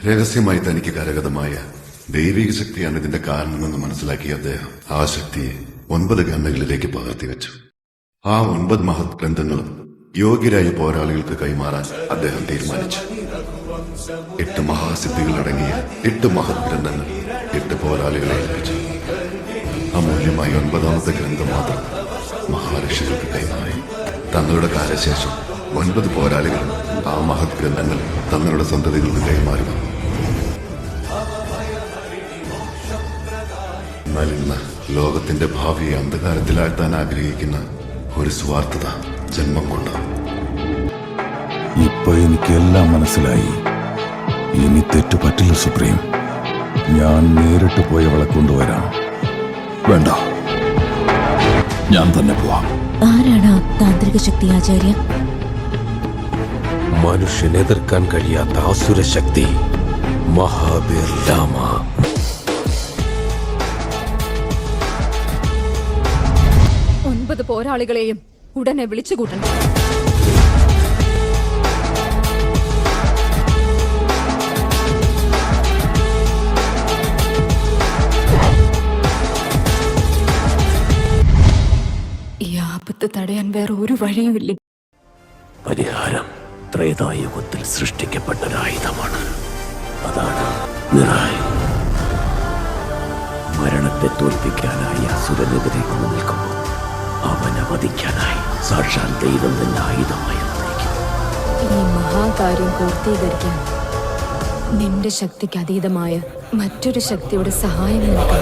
രഹസ്യമായി തനിക്ക് കരഗതമായ ദൈവിക ശക്തിയാണ് ഇതിന്റെ കാരണമെന്ന് മനസ്സിലാക്കിയ അദ്ദേഹം ആ ശക്തിയെ 9 കണ്ണുകളിലേക്ക് പകർത്തിവെച്ചു. ആ 9 മഹത് ഗ്രന്ഥങ്ങളും യോഗ്യരായ പോരാളികൾക്ക് കൈമാറാൻ അദ്ദേഹം തീരുമാനിച്ചു. 8 മഹാസിദ്ധികളടങ്ങിയ 8 മഹത് ഗ്രന്ഥങ്ങൾ 8 പോരാളികളെ ഏൽപ്പിച്ചു. അമൂല്യമായ 9ാമത്തെ ഗ്രന്ഥം മാത്രം മഹാരക്ഷികൾക്ക് കൈമാറി. തങ്ങളുടെ കാലശേഷം 9 പോരാളികളും ആ മഹത് ഗ്രന്ഥങ്ങൾ തങ്ങളുടെ സന്തതികൾക്ക് കൈമാറി വന്നു. എന്നാൽ ഇന്ന് ലോകത്തിന്റെ ഭാവിയെ അന്ധകാരത്തിലാഴ്ത്താൻ ആഗ്രഹിക്കുന്ന ഒരു സ്വാർത്ഥത ജന്മം കൊണ്ട്. ഇപ്പൊ എനിക്കെല്ലാം മനസ്സിലായി. ഇനി തെറ്റു പറ്റില്ല സുപ്രീം. ഞാൻ നേരിട്ട് പോയി അവളെ കൊണ്ടുവരാം. വേണ്ട, ഞാൻ തന്നെ പോവാം. ആരാണ് താന്ത്രിക ശക്തി ആചാര്യ? മനുഷ്യനെതിർക്കാൻ കഴിയാത്ത അസുര ശക്തി മഹാബീർ ലാമ. 9 പോരാളികളെയും ഉടനെ വിളിച്ചുകൂട്ടണം. ഈ ആപത്ത് തടയാൻ വേറെ ഒരു വഴിയുമില്ല. പരിഹാരം ത്രേതായുഗത്തിൽ സൃഷ്ടിക്കപ്പെട്ടൊരായുധമാണ്. അതാണ് നിറായ്. മരണത്തെ തോൽപ്പിക്കാനായി അസുരനെതിരെ നിൽക്കുമ്പോൾ അവനെ വധിക്കാനായി സാക്ഷാൽ ദൈവം തന്നെ ആയുധമായി വന്നിരിക്കും. ഈ മഹാകാര്യം പൂർത്തീകരിക്കാൻ നിന്റെ ശക്തിക്ക് അതീതമായ മറ്റൊരു ശക്തിയുടെ സഹായം നിനക്ക്